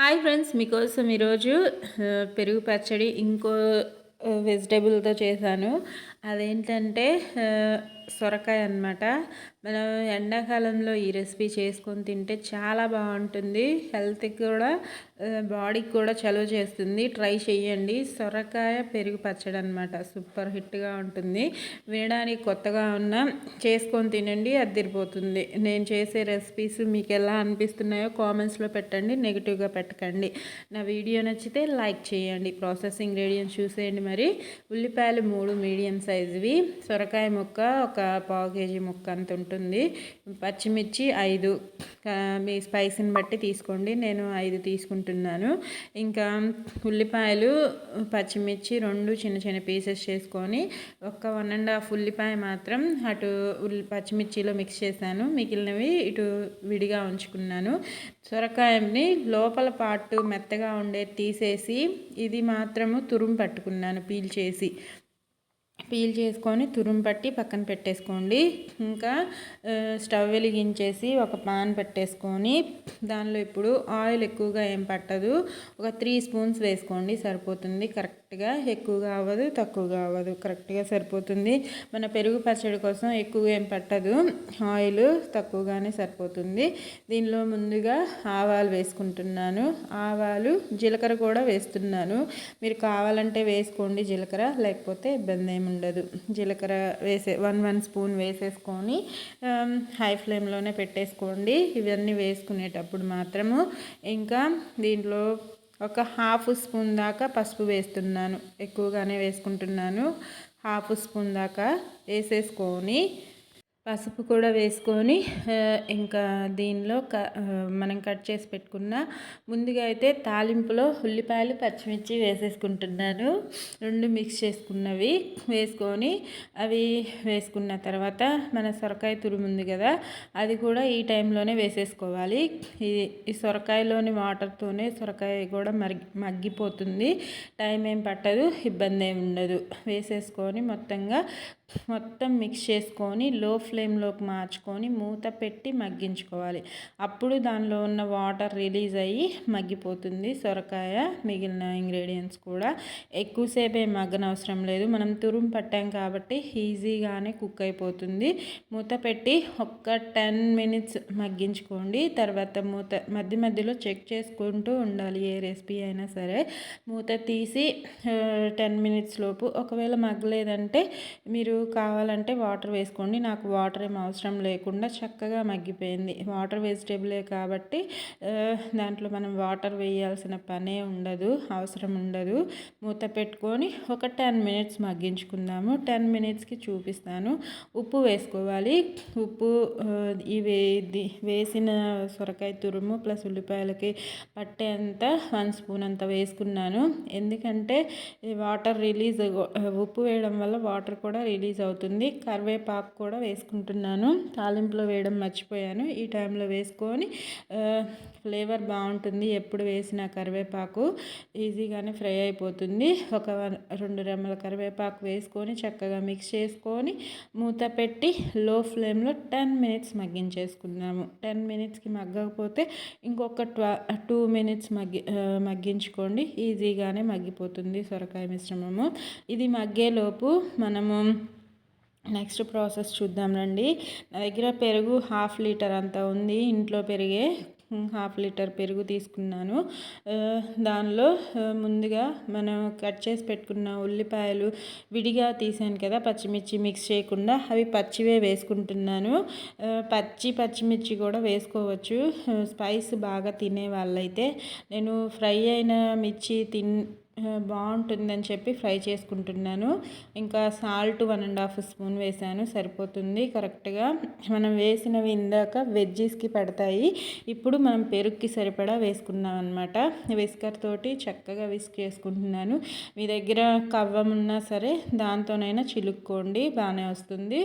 Hi friends, మీకోసం ఈరోజు పెరుగు పచ్చడి ఇంకో వెజిటేబుల్తో చేశాను. అదేంటంటే సొరకాయ అన్నమాట. మనం ఎండాకాలంలో ఈ రెసిపీ చేసుకొని తింటే చాలా బాగుంటుంది. హెల్త్కి కూడా, బాడీకి కూడా చలువ చేస్తుంది. ట్రై చేయండి. సొరకాయ పెరుగు పచ్చడి అనమాట. సూపర్ హిట్గా ఉంటుంది. వినడానికి కొత్తగా ఉన్న చేసుకొని తినండి, అదిరిపోతుంది. నేను చేసే రెసిపీస్ మీకు ఎలా అనిపిస్తున్నాయో కామెంట్స్లో పెట్టండి, నెగిటివ్గా పెట్టకండి. నా వీడియో నచ్చితే లైక్ చేయండి. ప్రాసెస్ ఇంగ్రీడియంట్స్ చూసేయండి. మరి ఉల్లిపాయలు 3 మీడియం సైజువి, సొరకాయ ముక్క ఒక పావు కేజీ ముక్క అంత ఉంటుంది, పచ్చిమిర్చి 5, మీ స్పైసీని బట్టి తీసుకోండి. నేను 5 తీసుకుంటున్నాను. ఇంకా ఉల్లిపాయలు, పచ్చిమిర్చి 2 చిన్న చిన్న పీసెస్ చేసుకొని ఒక 1.5 ఉల్లిపాయ మాత్రం అటు పచ్చిమిర్చిలో మిక్స్ చేశాను. మిగిలినవి ఇటు విడిగా ఉంచుకున్నాను. సొరకాయని లోపల పార్ట్ మెత్తగా ఉండేది తీసేసి ఇది మాత్రము తురుము పట్టుకున్నాను. పీల్ చేసుకొని తురుము పట్టి పక్కన పెట్టేసుకోండి. ఇంకా స్టవ్ వెలిగించేసి ఒక పాన్ పెట్టేసుకొని దానిలో ఇప్పుడు ఆయిల్ ఎక్కువగా ఏం పట్టదు, ఒక 3 స్పూన్స్ వేసుకోండి, సరిపోతుంది. కరెక్ట్గా ఎక్కువగా అవ్వదు, తక్కువగా అవ్వదు, కరెక్ట్గా సరిపోతుంది. మన పెరుగు పచ్చడి కోసం ఎక్కువగా ఏం పట్టదు, ఆయిల్ తక్కువగానే సరిపోతుంది. దీనిలో ముందుగా ఆవాలు వేసుకుంటున్నాను. ఆవాలు, జీలకర్ర కూడా వేస్తున్నాను. మీరు కావాలంటే వేసుకోండి జీలకర్ర, లేకపోతే ఇబ్బంది ఏమి ఉండదు. జీలకర్ర 1 స్పూన్ వేసేసుకొని హై ఫ్లేమ్లోనే పెట్టేసుకోండి ఇవన్నీ వేసుకునేటప్పుడు మాత్రము. ఇంకా దీంట్లో ఒక 1/2 స్పూన్ దాకా పసుపు వేస్తున్నాను. ఎక్కువగానే వేసుకుంటున్నాను. 1/2 స్పూన్ దాకా వేసేసుకొని పసుపు కూడా వేసుకొని ఇంకా దీనిలో మనం కట్ చేసి పెట్టుకున్న, ముందుగా అయితే తాలింపులో ఉల్లిపాయలు, పచ్చిమిర్చి వేసేసుకుంటున్నాను. 2 మిక్స్ చేసుకున్నవి వేసుకొని అవి వేసుకున్న తర్వాత మన సొరకాయ తురుము ఉంది కదా, అది కూడా ఈ టైంలోనే వేసేసుకోవాలి. ఈ సొరకాయలోని వాటర్తోనే సొరకాయ కూడా మగ్గిపోతుంది. టైం ఏం పట్టదు, ఇబ్బంది ఏమి ఉండదు. వేసేసుకొని మొత్తం మిక్స్ చేసుకొని లో ఫ్లేమ్లోకి మార్చుకొని మూత పెట్టి మగ్గించుకోవాలి. అప్పుడు దానిలో ఉన్న వాటర్ రిలీజ్ అయ్యి మగ్గిపోతుంది సొరకాయ. మిగిలిన ఇంగ్రీడియంట్స్ కూడా ఎక్కువసేపే మగ్గనవసరం లేదు, మనం తురుము పట్టాం కాబట్టి ఈజీగానే కుక్ అయిపోతుంది. మూత పెట్టి ఒక 10 మినిట్స్ మగ్గించుకోండి. తర్వాత మధ్య మధ్యలో చెక్ చేసుకుంటూ ఉండాలి, ఏ రెసిపీ అయినా సరే. మూత తీసి 10 మినిట్స్ లోపు ఒకవేళ మగ్గలేదంటే మీరు కావాలంటే వాటర్ వేసుకోండి. నాకు వాటర్ ఏం అవసరం లేకుండా చక్కగా మగ్గిపోయింది. వాటర్ వెజిటేబులే కాబట్టి దాంట్లో మనం వాటర్ వేయాల్సిన పనే ఉండదు, అవసరం ఉండదు. మూత పెట్టుకొని ఒక 10 మినిట్స్ మగ్గించుకుందాము. 10 మినిట్స్కి చూపిస్తాను. ఉప్పు వేసుకోవాలి. ఉప్పు వేసిన సొరకాయ తురుము ప్లస్ ఉల్లిపాయలకి పట్టేంత 1 స్పూన్ అంత వేసుకున్నాను. ఎందుకంటే వాటర్ రిలీజ్, ఉప్పు వేయడం వల్ల వాటర్ కూడా రిలీజ్ అవుతుంది. కరివేపాకు కూడా వేసుకుంటున్నాను. తాలింపులో వేయడం మర్చిపోయాను, ఈ టైంలో వేసుకొని ఫ్లేవర్ బాగుంటుంది. ఎప్పుడు వేసిన కరివేపాకు ఈజీగానే ఫ్రై అయిపోతుంది. ఒక 2 రెమ్మల కరివేపాకు వేసుకొని చక్కగా మిక్స్ చేసుకొని మూత పెట్టి లో ఫ్లేమ్లో 10 మినిట్స్ మగ్గించేసుకున్నాము. 10 మినిట్స్కి మగ్గకపోతే ఇంకొక 2 మినిట్స్ మగ్గించుకోండి, ఈజీగానే మగ్గిపోతుంది సొరకాయ మిశ్రమము. ఇది మగ్గేలోపు మనము నెక్స్ట్ ప్రాసెస్ చూద్దాం రండి. నా దగ్గర పెరుగు 1/2 లీటర్ అంత ఉంది. ఇంట్లో పెరిగే 1/2 లీటర్ పెరుగు తీసుకున్నాను. దానిలో ముందుగా మనం కట్ చేసి పెట్టుకున్న ఉల్లిపాయలు విడిగా తీసాను కదా, పచ్చిమిర్చి మిక్స్ చేయకుండా, అవి పచ్చివే వేసుకుంటున్నాను. పచ్చిమిర్చి కూడా వేసుకోవచ్చు స్పైస్ బాగా తినే వాళ్ళైతే. నేను ఫ్రై అయిన మిర్చి బాగుంటుందని చెప్పి ఫ్రై చేసుకుంటున్నాను. ఇంకా సాల్ట్ 1.5 స్పూన్ వేసాను, సరిపోతుంది కరెక్ట్గా. మనం వేసినవి ఇందాక వెజ్జీస్కి పడతాయి. ఇప్పుడు మనం పెరుగుకి సరిపడా వేసుకున్నాం అనమాట. విస్కర్ తోటి చక్కగా విస్క్ చేసుకుంటున్నాను. మీ దగ్గర కవ్వం ఉన్నా సరే దాంతోనైనా చిలుక్కోండి, బాగానే వస్తుంది.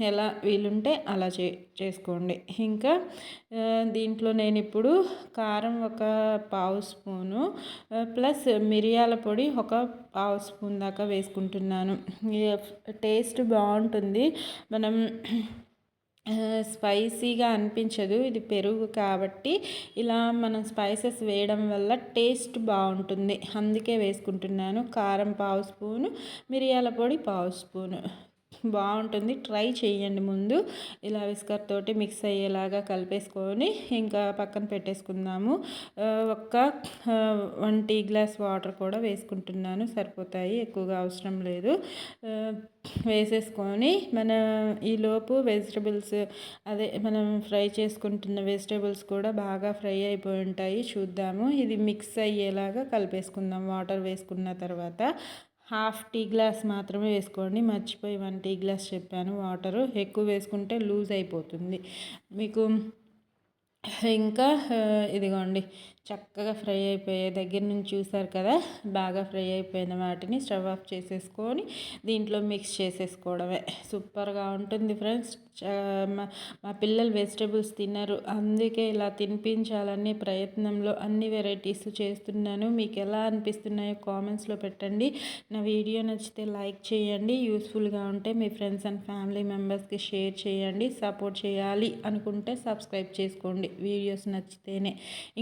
ఎలా వీలుంటే అలా చేసుకోండి. ఇంకా దీంట్లో నేను ఇప్పుడు కారం ఒక 1/2 స్పూను ప్లస్ మిరియాల పొడి ఒక 1/2 స్పూన్ దాకా వేసుకుంటున్నాను. టేస్ట్ బాగుంటుంది. మనం స్పైసీగా అనిపించదు. ఇది పెరుగు కాబట్టి ఇలా మనం స్పైసెస్ వేయడం వల్ల టేస్ట్ బాగుంటుంది. అందుకే వేసుకుంటున్నాను. కారం పావు స్పూను, మిరియాల పొడి పావు స్పూను బాగుంటుంది. ట్రై చేయండి. ముందు ఇలా విస్కర్ తోటి మిక్స్ అయ్యేలాగా కలిపేసుకొని ఇంకా పక్కన పెట్టేసుకుందాము. ఒక్క 1 టీ గ్లాస్ వాటర్ కూడా వేసుకుంటున్నాను, సరిపోతాయి, ఎక్కువగా అవసరం లేదు. వేసేసుకొని మన ఈలోపు వెజిటబుల్స్ అదే మనం ఫ్రై చేసుకుంటున్న వెజిటబుల్స్ కూడా బాగా ఫ్రై అయిపోయి ఉంటాయి. చూద్దాము. ఇది మిక్స్ అయ్యేలాగా కలిపేసుకుందాం. వాటర్ వేసుకున్న తర్వాత హాఫ్ టీ గ్లాస్ మాత్రమే వేసుకోండి. మర్చిపోయి 1 టీ గ్లాస్ చెప్పాను. వాటరు ఎక్కువ వేసుకుంటే లూజ్ అయిపోతుంది మీకు. ఇంకా ఇదిగోండి చక్కగా ఫ్రై అయిపోయే దగ్గర నుంచి చూసారు కదా, బాగా ఫ్రై అయిపోయిన వాటిని స్టవ్ ఆఫ్ చేసేసుకొని దీంట్లో మిక్స్ చేసేసుకోవడమే. సూపర్గా ఉంటుంది ఫ్రెండ్స్. మా పిల్లలు వెజిటేబుల్స్ తినరు, అందుకే ఇలా తినిపించాలనే ప్రయత్నంలో అన్ని వెరైటీస్ చేస్తున్నాను. మీకు ఎలా అనిపిస్తున్నాయో కామెంట్స్లో పెట్టండి. నా వీడియో నచ్చితే లైక్ చేయండి. యూస్ఫుల్గా ఉంటే మీ ఫ్రెండ్స్ అండ్ ఫ్యామిలీ మెంబర్స్కి షేర్ చేయండి. సపోర్ట్ చేయాలి అనుకుంటే సబ్స్క్రైబ్ చేసుకోండి వీడియోస్ నచ్చితేనే.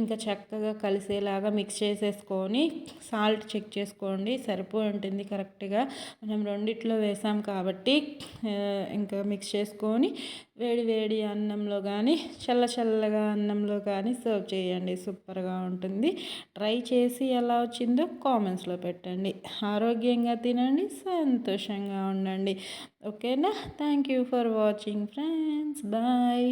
ఇంకా చక్కగా కలిసేలాగా మిక్స్ చేసేసుకొని సాల్ట్ చెక్ చేసుకోండి, సరిపోయి ఉంటుంది కరెక్ట్గా. మనం రెండిట్లో వేసాం కాబట్టి ఇంకా మిక్స్ చేసుకొని వేడి వేడి అన్నంలో కానీ చల్లగా అన్నంలో కానీ సర్వ్ చేయండి. సూపర్గా ఉంటుంది. ట్రై చేసి ఎలా వచ్చిందో కామెంట్స్లో పెట్టండి. ఆరోగ్యంగా తినండి, సంతోషంగా ఉండండి. ఓకేనా? Thank you for watching friends. Bye.